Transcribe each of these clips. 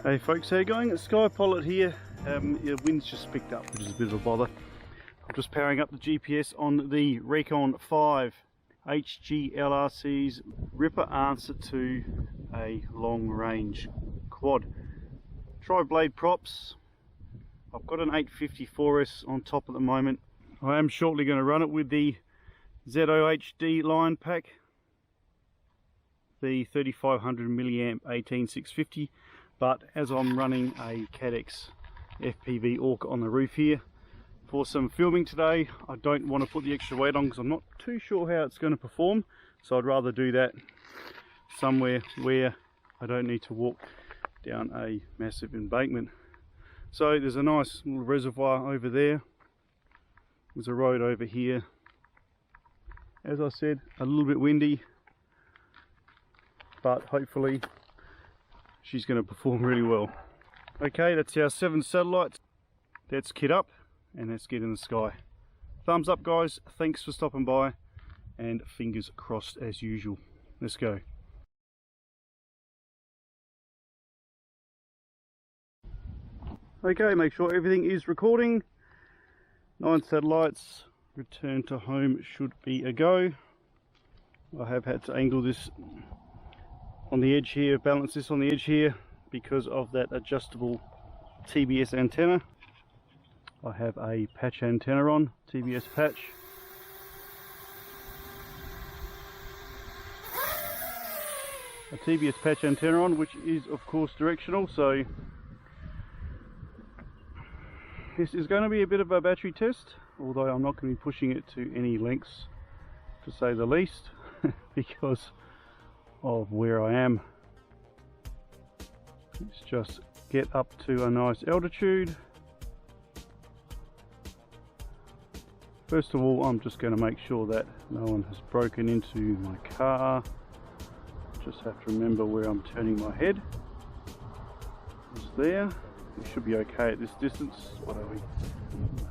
Hey folks, how you going? It's Skypilot here. The wind's just picked up, which is a bit of a bother. I'm just powering up the GPS on the Rekon 5 HGLRC's ripper answer to a long range quad. Tri-blade props. I've got an 854S on top at the moment. I am shortly going to run it with the ZOHD line pack, the 3500 milliamp 18650. But as I'm running a Caddx FPV ORCA on the roof here for some filming today, I don't want to put the extra weight on because I'm not too sure how it's going to perform. So I'd rather do that somewhere where I don't need to walk down a massive embankment. So there's a nice little reservoir over there. There's a road over here. As I said, a little bit windy, but hopefully she's going to perform really well. Okay, that's our 7 satellites. Let's kit up and let's get in the sky. Thumbs up guys, thanks for stopping by, and fingers crossed as usual. Let's go. Okay, make sure everything is recording. 9 satellites, return to home should be a go. I have had to angle this on the edge here, balance this on the edge here because of that adjustable TBS antenna. I have a patch antenna on, TBS patch. A TBS patch antenna on, which is of course directional, so this is going to be a bit of a battery test, although I'm not going to be pushing it to any lengths, to say the least, because of where I am. Let's just get up to a nice altitude. First of all, I'm just going to make sure that no one has broken into my car. Just have to remember where I'm turning my head. It's there. We should be okay at this distance. What are we?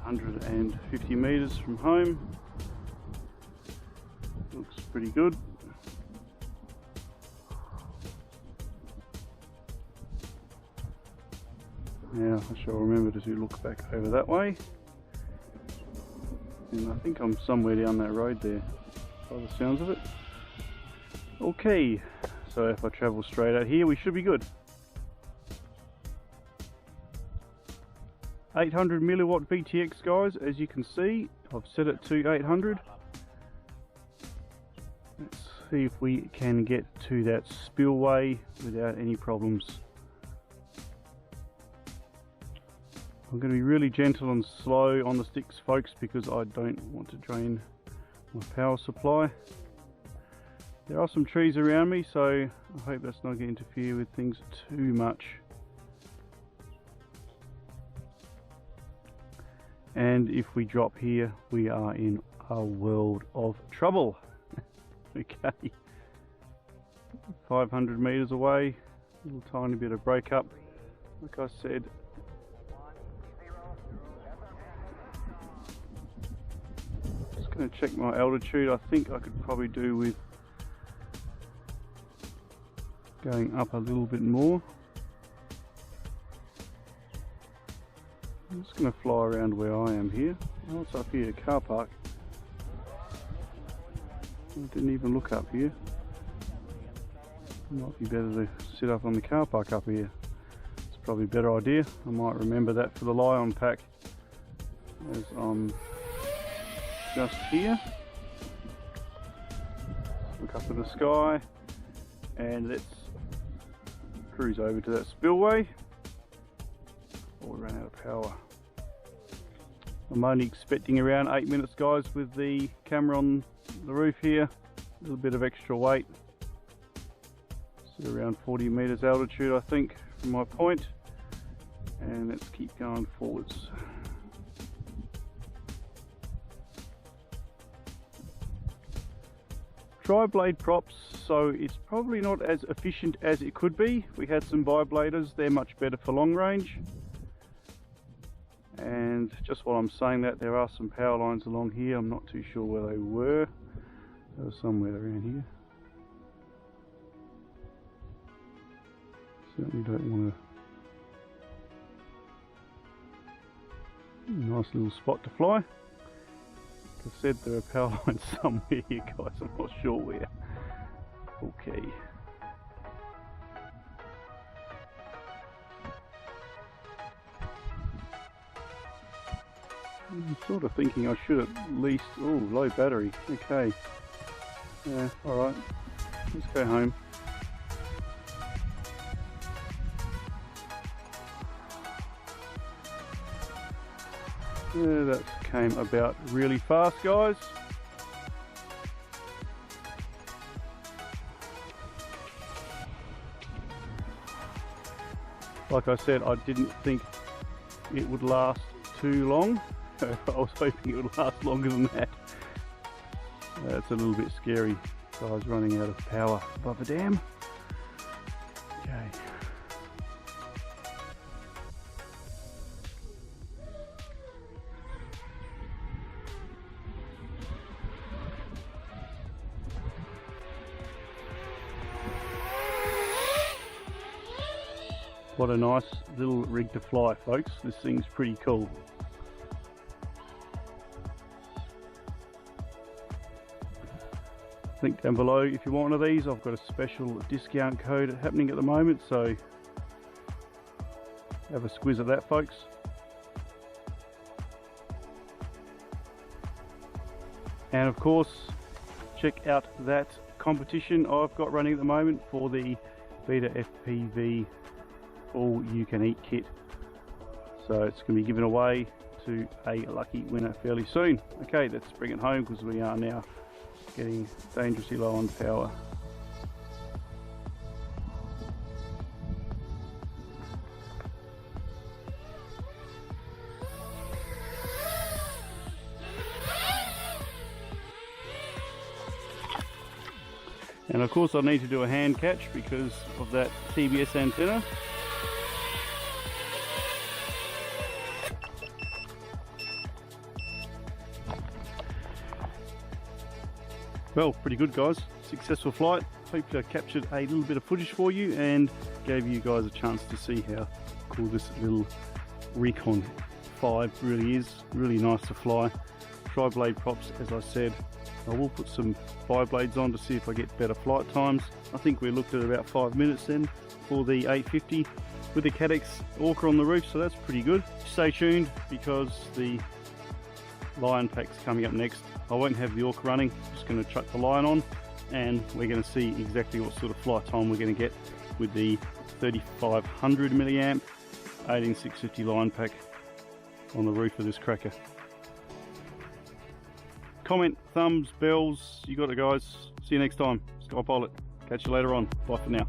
150 meters from home. Looks pretty good. Now I shall remember to look back over that way, and I think I'm somewhere down that road there by the sounds of it. Okay, so if I travel straight out here we should be good. 800 milliwatt VTX guys, as you can see I've set it to 800. Let's see if we can get to that spillway without any problems. I'm going to be really gentle and slow on the sticks folks, because I don't want to drain my power supply. There are some trees around me, so I hope that's not going to interfere with things too much. And if we drop here, we are in a world of trouble. Okay, 500 meters away, a little tiny bit of break up. Like I said, just going to check my altitude. I think I could probably do with going up a little bit more. I'm just going to fly around where I am here. Oh, it's up here, car park. I didn't even look up here. Might be better to sit up on the car park up here. It's probably a better idea. I might remember that for the lie-on pack as I'm just here. Look up at the sky and let's cruise over to that spillway. We ran out of power. I'm only expecting around 8 minutes guys with the camera on the roof here. A little bit of extra weight. So around 40 meters altitude I think from my point. And let's keep going forwards. Tri-blade props, so it's probably not as efficient as it could be. We had some bi-bladers, they're much better for long range. And just while I'm saying that, there are some power lines along here. I'm not too sure where they were. They were somewhere around here. Certainly don't want to Nice little spot to fly. Like I said, there are power lines somewhere here, guys. I'm not sure where. Okay. I'm sort of thinking I should at least... Oh, low battery. Okay. Yeah, alright. Let's go home. Yeah, that came about really fast, guys. Like I said, I didn't think it would last too long. I was hoping it would last longer than that. That's a little bit scary. Guys running out of power above a dam. Okay. What a nice little rig to fly, folks. This thing's pretty cool. Link down below if you want one of these. I've got a special discount code happening at the moment, so have a squiz at that, folks. And of course, check out that competition I've got running at the moment for the Beta FPV all you can eat kit. So it's going to be given away to a lucky winner fairly soon. Okay, let's bring it home because we are now getting dangerously low on power. And of course I need to do a hand catch because of that TBS antenna. Well, pretty good, guys. Successful flight. Hope I captured a little bit of footage for you and gave you guys a chance to see how cool this little Rekon 5 really is. Really nice to fly. Tri-blade props, as I said. I will put some bi-blades on to see if I get better flight times. I think we looked at about 5 minutes then for the 850 with the Caddx ORCA on the roof, so that's pretty good. Stay tuned because the Lion pack's coming up next. I won't have the ORCA running, I'm just going to chuck the Lion on and we're going to see exactly what sort of flight time we're going to get with the 3500 milliamp 18650 Lion pack on the roof of this cracker. Comment, thumbs, bells, you got it, guys. See you next time. Sky Pilot. Catch you later on. Bye for now.